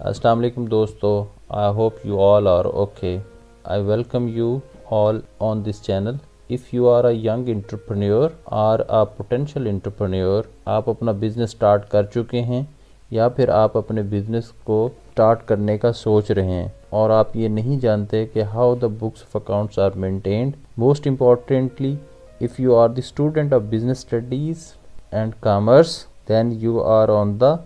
Assalamu alaikum dosto. I hope you all are okay. I welcome you all on this channel. If you are a young entrepreneur or a potential entrepreneur, आप अपना business start कर चुके हैं या फिर आप अपने business को स्टार्ट करने का सोच रहे हैं और आप ये नहीं जानते कि how the books of accounts are maintained. Most importantly, if you are the student of business studies and commerce, then you are on the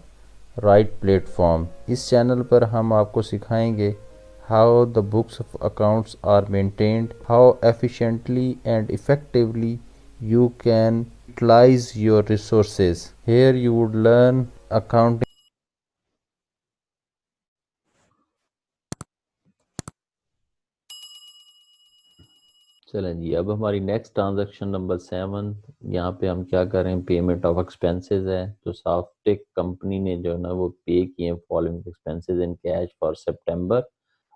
right platform. इस चैनल पर हम आपको सिखाएंगे how the books of accounts are maintained, how efficiently and effectively you can utilise your resources. Here you would learn accounting. चलें जी, अब हमारी next transaction number 7. यहाँ पे हम क्या कर रहे हैं, पेमेंट ऑफ एक्सपेंसेस है. तो सॉफ्टेक कंपनी ने जो है ना वो पे किए following expenses in cash for September.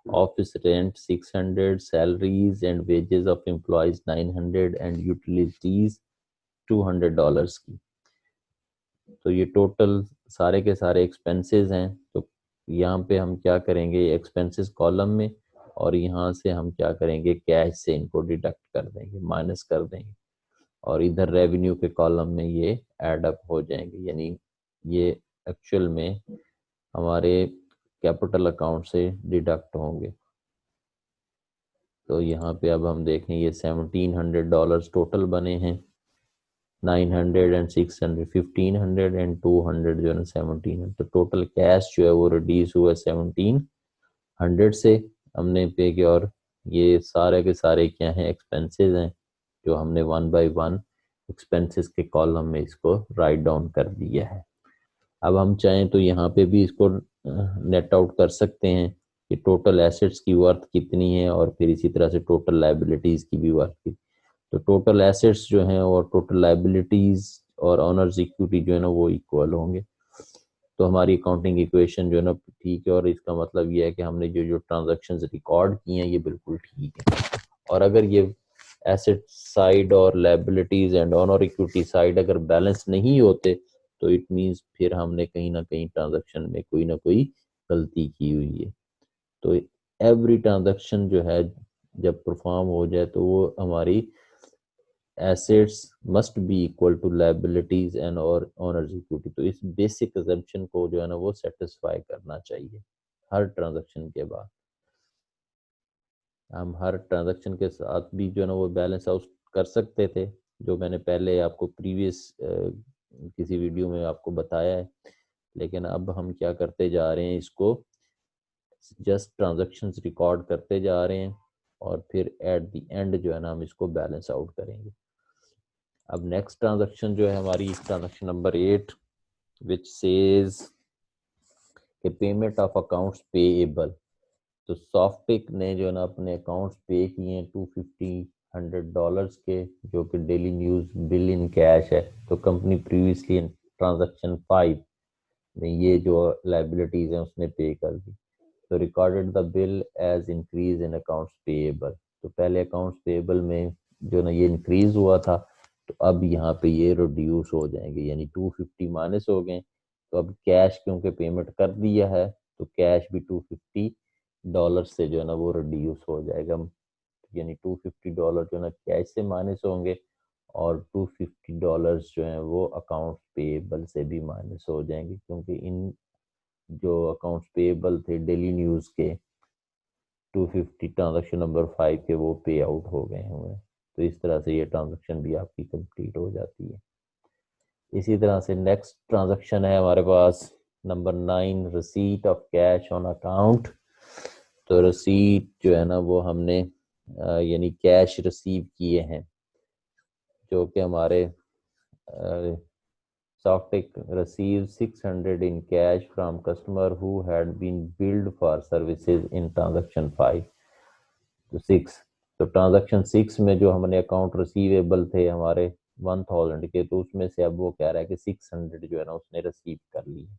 Office rent 600, salaries and wages of employees 900 and utilities $200 की. तो ये टोटल सारे के सारे एक्सपेंसेस हैं. तो यहाँ पे हम क्या करेंगे, एक्सपेंसेस कॉलम में, और यहाँ से हम क्या करेंगे, कैश से इनको डिडक्ट कर देंगे, माइनस कर देंगे, और इधर रेवेन्यू के कॉलम में ये ऐड अप हो जाएंगे. यानी ये एक्चुअल में हमारे कैपिटल अकाउंट से डिडक्ट होंगे. तो यहाँ पे अब हम देखें, ये $1700 टोटल बने हैं. 900 एंड 600, 1500 एंड 200 जो है ना 1700. तो टोटल कैश जो है वो रिड्यूस हुआ 1700 से हमने पे किया. और ये सारे के सारे क्या हैं, एक्सपेंसेस हैं जो हमने वन बाय वन एक्सपेंसेस के कॉलम में इसको राइट डाउन कर दिया है. अब हम चाहें तो यहाँ पे भी इसको नेट आउट कर सकते हैं कि टोटल एसेट्स की वर्थ कितनी है, और फिर इसी तरह से टोटल लायबिलिटीज की भी वर्थ कितनी. तो टोटल एसेट्स जो हैं और टोटल लायबिलिटीज और ऑनर्स इक्विटी जो है ना वो इक्वल होंगे. तो हमारी अकाउंटिंग इक्वेशन जो है ना ठीक है, और इसका मतलब ये है कि हमने जो जो ट्रांजैक्शंस रिकॉर्ड किए हैं ये बिल्कुल ठीक है. और अगर ये एसेट साइड और liabilities and honour equity side अगर बैलेंस नहीं होते, तो इट मीन्स फिर हमने कहीं ना कहीं ट्रांजैक्शन में कोई ना कोई गलती की हुई है. तो एवरी ट्रांजैक्शन जो है जब परफॉर्म हो जाए तो वो हमारी assets must be equal to liabilities and और ऑनर्स इक्विटी. तो इस बेसिक अजम्पशन को जो है ना वो सेटिस्फाई करना चाहिए हर ट्रांजैक्शन के बाद. हम हर ट्रांजैक्शन के साथ भी जो है ना वो बैलेंस आउट कर सकते थे, जो मैंने पहले आपको प्रीवियस किसी वीडियो में आपको बताया है. लेकिन अब हम क्या करते जा रहे हैं, इसको जस्ट ट्रांजैक्शंस रिकॉर्ड करते जा रहे हैं, और फिर एट द एंड जो है ना हम इसको बैलेंस आउट करेंगे. अब नेक्स्ट ट्रांजैक्शन जो है हमारी ट्रांजैक्शन नंबर 8, विच सेज कि पेमेंट ऑफ अकाउंट्स पेएबल. तो सॉफ्टेक ने जो है ना अपने अकाउंट्स पे किए हैं $250 के, जो कि daily news bill in cash है. तो कंपनी प्रीवियसली ट्रांजैक्शन 5 में ये जो लाइबिलिटीज हैं उसने पे कर दी. तो recorded the bill as increase in accounts payable. तो पहले अकाउंट्स पेएबल में जो ना ये इंक्रीज हुआ था, तो अब यहाँ पे ये रिड्यूस हो जाएंगे, यानी 250 माइनस हो गए. तो अब कैश क्योंकि पेमेंट कर दिया है, तो कैश भी $250 से जो है ना वो रिड्यूस हो जाएगा. यानी $250 जो है ना कैश से माइनस होंगे, और $250 जो है वो अकाउंट पेएबल से भी माइनस हो जाएंगे, क्योंकि इन जो अकाउंट्स पेएबल थे डेली न्यूज के 250 ट्रांजैक्शन नंबर 5 के वो पे आउट हो गए हुए. तो इस तरह से ये ट्रांजैक्शन भी आपकी कंप्लीट हो जाती है. इसी तरह से नेक्स्ट ट्रांजैक्शन है हमारे पास number 9, receipt of cash on account. तो रिसीट जो है ना वो हमने यानी कैश रिसीव किए हैं, जो कि हमारे Softic received 600 in cash from customer who had been billed for services in transaction 5. तो 6, तो ट्रांजैक्शन 6 में जो हमने अकाउंट रिसीवेबल थे हमारे 1000 के, तो उसमें से अब वो कह रहा है कि 600 जो है ना उसने रिसीव कर ली है.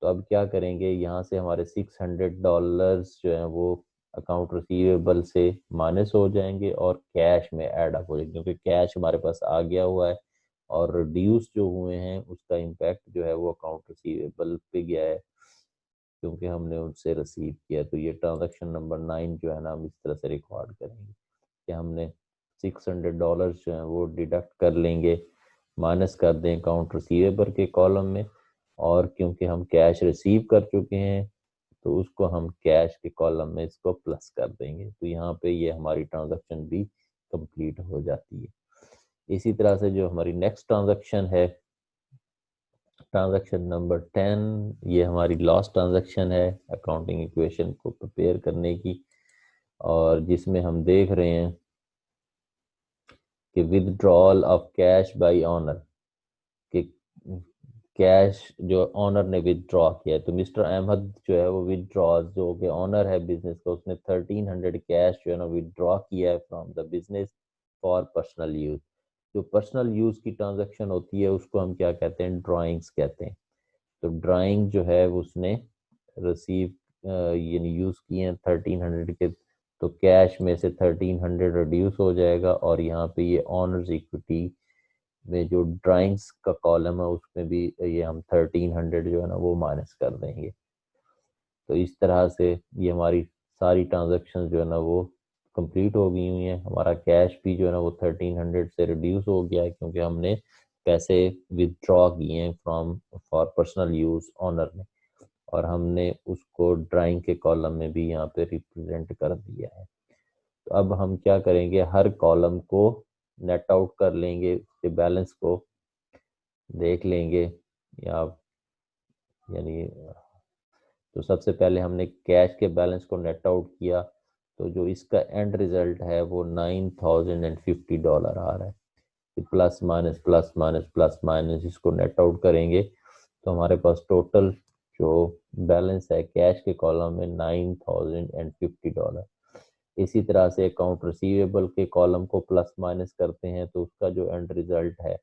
तो अब क्या करेंगे, यहाँ से हमारे $600 जो है वो अकाउंट रिसीवेबल से माइनस हो जाएंगे और कैश में ऐड अप हो जाएंगे, क्योंकि कैश हमारे पास आ गया हुआ है, और रिड्यूस जो हुए हैं उसका इम्पैक्ट जो है वो अकाउंट रिसीवेबल पे गया है. क्योंकि हमने उनसे रिसीव किया। तो ये ट्रांजैक्शन नंबर 9 जो है ना हम इस तरह से रिकॉर्ड करेंगे कि हमने $600 जो है वो डिडक्ट कर लेंगे, माइनस कर दें अकाउंट रिसीवेबल के कॉलम में, और क्योंकि हम कैश रिसीव कर चुके हैं तो उसको हम कैश के कॉलम में इसको प्लस कर देंगे। तो यहाँ पे ये हमारी ट्रांजैक्शन भी कंप्लीट हो जाती है। इसी तरह से जो हमारी नेक्स्ट ट्रांजैक्शन है, ट्रांजैक्शन नंबर 10, ये हमारी लास्ट ट्रांजैक्शन है अकाउंटिंग इक्वेशन को प्रिपेयर करने की, और जिसमें हम देख रहे हैं कि withdrawal of cash by honour, कि कैश जो ऑनर ने विदड्रॉ किया है। तो मिस्टर अहमद जो है वो विदड्रॉ, जो कि ऑनर है बिजनेस का, उसने 1300 कैश जो है ना विदड्रॉ किया है from the business for personal use. जो पर्सनल यूज की ट्रांजैक्शन होती है उसको हम क्या कहते हैं, ड्राइंग्स कहते हैं। तो ड्राइंग जो है उसने रिसीव यानी यूज किए हैं 1300 के, तो कैश में से 1300 रिड्यूस हो जाएगा, और यहाँ पे ये ऑनर्स इक्विटी में जो ड्राइंग्स का कॉलम है उसमें भी ये हम 1300 जो है ना वो माइनस कर देंगे। तो इस तरह से ये हमारी सारी ट्रांजेक्शन जो है ना वो कंप्लीट हो गई हुई हैं। हमारा कैश भी जो है ना वो 1300 से रिड्यूस हो गया है, क्योंकि हमने पैसे विदड्रॉ किए हैं from for personal use owner ने, और हमने उसको ड्राइंग के कॉलम में भी यहाँ पे रिप्रेजेंट कर दिया है। तो अब हम क्या करेंगे, हर कॉलम को नेट आउट कर लेंगे, उसके बैलेंस को देख लेंगे, या यानी तो सबसे पहले हमने कैश के बैलेंस को नेट आउट किया, तो जो इसका एंड रिजल्ट है वो $9,050 आ रहा है। Plus minus plus minus plus minus इसको नेट आउट करेंगे तो हमारे पास टोटल जो बैलेंस है कैश के कॉलम में $9,050। इसी तरह से अकाउंट रिसीवेबल के कॉलम को प्लस माइनस करते हैं तो उसका जो एंड रिजल्ट है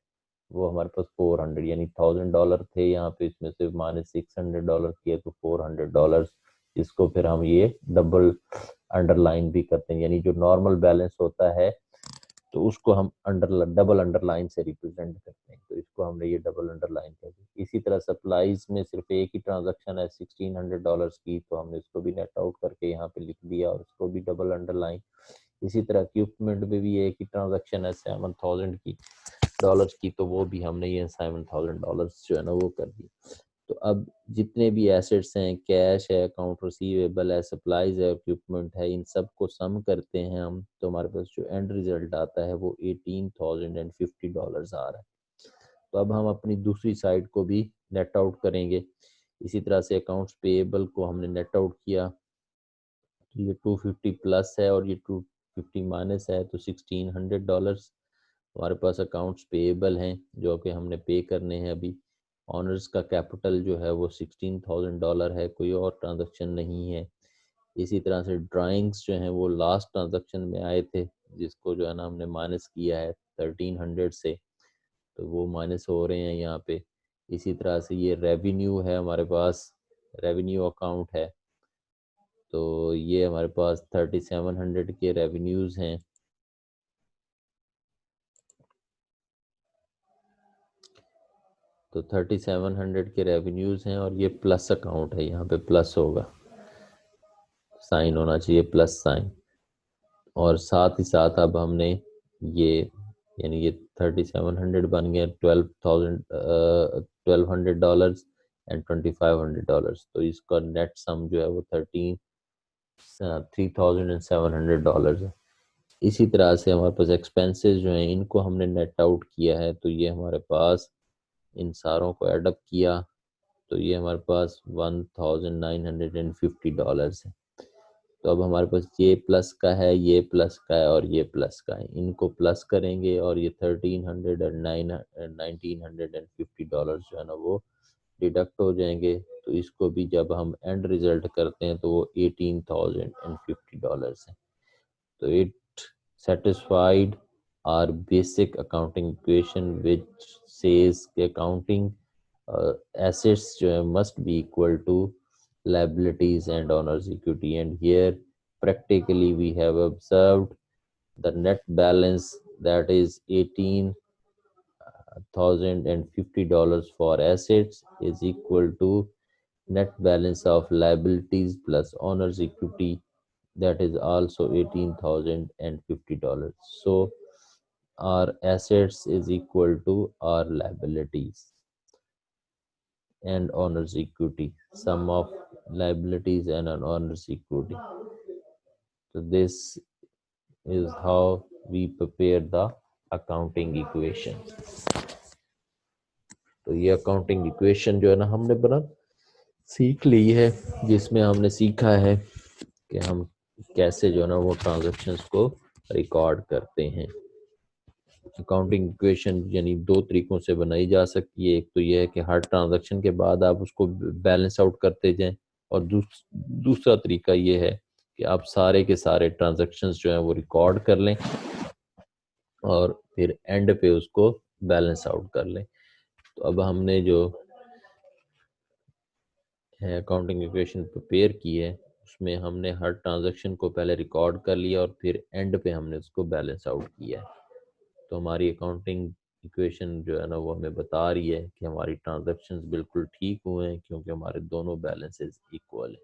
वो हमारे पास 400, यानी $1,000 थे यहाँ पे, इसमें से माइनस $600 किए तो $400। इसको फिर हम ये डबल अंडरलाइन भी करते हैं, यानी जो नॉर्मल बैलेंस होता है तो उसको हम डबल अंडरलाइन से रिप्रेजेंट करते हैं, तो इसको हमने ये डबल अंडरलाइन कर दी। इसी तरह सप्लाईज में सिर्फ एक ही ट्रांजैक्शन है $1,600 की, तो हमने इसको भी नेट आउट करके यहाँ पे लिख दिया और इसको भी डबल अंडरलाइन। इसी तरह इक्विपमेंट में भी एक ही ट्रांजैक्शन है $7,000 की, तो वो भी हमने ये $7,000 जो है ना वो कर दी। तो अब जितने भी एसेट्स हैं, कैश है, अकाउंट रिसीवेबल है, सप्लाईज है, इक्विपमेंट है, इन सब को सम करते हैं हम, तो हमारे पास जो एंड रिजल्ट आता है वो $18,050 आ रहा है। तो अब हम अपनी दूसरी साइड को भी नेट आउट करेंगे। इसी तरह से अकाउंट्स पेएबल को हमने नेट आउट किया, तो ये 250 प्लस है और ये 250 माइनस है, तो $1,600 हमारे पास अकाउंट्स पेएबल हैं जो कि हमने पे करने हैं अभी। ऑनर्स का कैपिटल जो है वो $16,000 है, कोई और ट्रांजैक्शन नहीं है। इसी तरह से ड्राइंग्स जो हैं वो लास्ट ट्रांजैक्शन में आए थे, जिसको जो है ना हमने माइनस किया है 1300 से, तो वो माइनस हो रहे हैं यहाँ पे। इसी तरह से ये रेवेन्यू है हमारे पास, रेवेन्यू अकाउंट है, तो ये हमारे पास 3700 के रेवेन्यूज हैं। तो 3700 के रेवेन्यूज हैं और ये प्लस अकाउंट है, यहाँ पे प्लस होगा, साइन होना चाहिए प्लस साइन। और साथ ही साथ अब हमने ये यानी ये 3700 बन गया, 1200 एंड $2500, तो इसका नेट सम जो है वो 3700 है। इसी तरह से हमारे पास एक्सपेंसेस जो हैं इनको हमने नेट आउट किया है, तो ये हमारे पास इन सारों को एडअप किया तो ये हमारे पास $1950 है। तो अब हमारे पास ये प्लस का है, ये प्लस का है और ये प्लस का है, इनको प्लस करेंगे और ये 1300 और 1950 डॉलर जो है ना वो डिडक्ट हो जाएंगे। तो इसको भी जब हम एंड रिजल्ट करते हैं तो वो $18,050 है। तो it satisfied our basic accounting equation which says कि accounting assets जो है must be equal to liabilities and owners equity, and here practically we have observed the net balance that is $18,050 for assets is equal to net balance of liabilities plus owner's equity, that is also $18,050. So our assets is equal to our liabilities and owner's equity, sum of liabilities and an owner's equity. So this is how we prepare the accounting equation. तो ये accounting equation जो है ना हमने बना सीख ली है, जिसमें हमने सीखा है कि हम कैसे जो है ना वो ट्रांजैक्शंस को रिकॉर्ड करते हैं। अकाउंटिंग इक्वेशन यानी दो तरीकों से बनाई जा सकती है। एक तो ये है कि हर ट्रांजैक्शन के बाद आप उसको बैलेंस आउट करते जाएं, और दूसरा तरीका ये है कि आप सारे के सारे ट्रांजैक्शंस जो हैं वो रिकॉर्ड कर लें और फिर एंड पे उसको बैलेंस आउट कर लें। तो अब हमने जो है अकाउंटिंग इक्वेशन प्रिपेयर की है, उसमें हमने हर ट्रांजैक्शन को पहले रिकॉर्ड कर लिया और फिर एंड पे हमने उसको बैलेंस आउट किया है। तो हमारी अकाउंटिंग इक्वेशन जो है ना वो हमें बता रही है कि हमारी ट्रांजैक्शंस बिल्कुल ठीक हुए हैं, क्योंकि हमारे दोनों बैलेंसेस इक्वल है।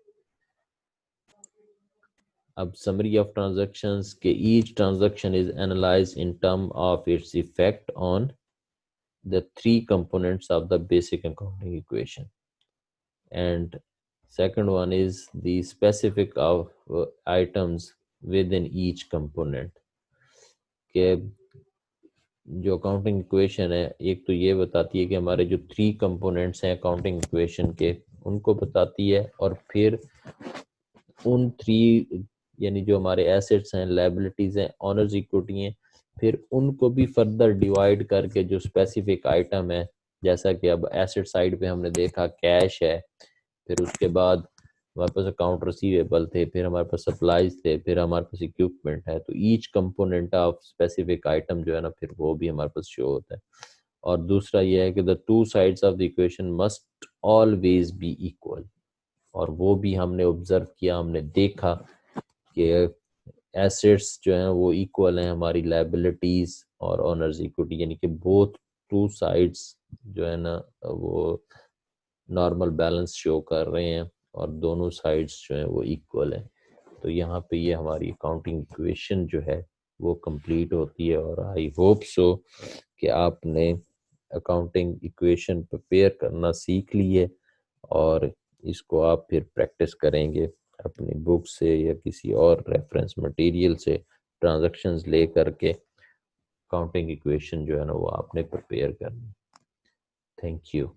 अब समरी ऑफ ट्रांजैक्शंस के each transaction is analysed in term of its effect on the three components of the basic accounting equation, and second one is the specific of items within each component के जो accounting equation है एक तो ये बताती है कि हमारे जो थ्री कंपोनेंट्स हैं अकाउंटिंग इक्वेशन के उनको बताती है, और फिर उन थ्री यानी जो हमारे एसेट्स हैं लायबिलिटीज हैं ऑनर्स इक्विटी हैं, फिर उनको भी फर्दर डिवाइड करके जो स्पेसिफिक आइटम है, जैसा कि अब एसेट साइड पे हमने देखा कैश है, फिर उसके बाद हमारे पास अकाउंट रिसीवेबल थे, फिर हमारे पास सप्लाईज थे, फिर हमारे पास इक्विपमेंट है। तो each component of specific item जो है ना फिर वो भी हमारे पास शो होता है। और दूसरा ये है कि the two sides of the equation must always be equal, और वो भी हमने ऑब्जर्व किया, हमने देखा कि एसेट्स जो हैं वो इक्वल हैं हमारी लायबिलिटीज और ऑनर्स इक्विटी, यानी कि बोथ टू साइड्स जो है ना वो नॉर्मल बैलेंस शो कर रहे हैं और दोनों साइड्स जो हैं वो इक्वल है। तो यहाँ पे ये हमारी अकाउंटिंग इक्वेशन जो है वो कंप्लीट होती है, और आई होप सो कि आपने अकाउंटिंग इक्वेशन प्रिपेयर करना सीख ली है, और इसको आप फिर प्रैक्टिस करेंगे अपनी बुक से या किसी और रेफरेंस मटेरियल से ट्रांजैक्शंस ले करके। अकाउंटिंग इक्वेशन जो है ना वो आपने प्रिपेयर करनी। Thank you.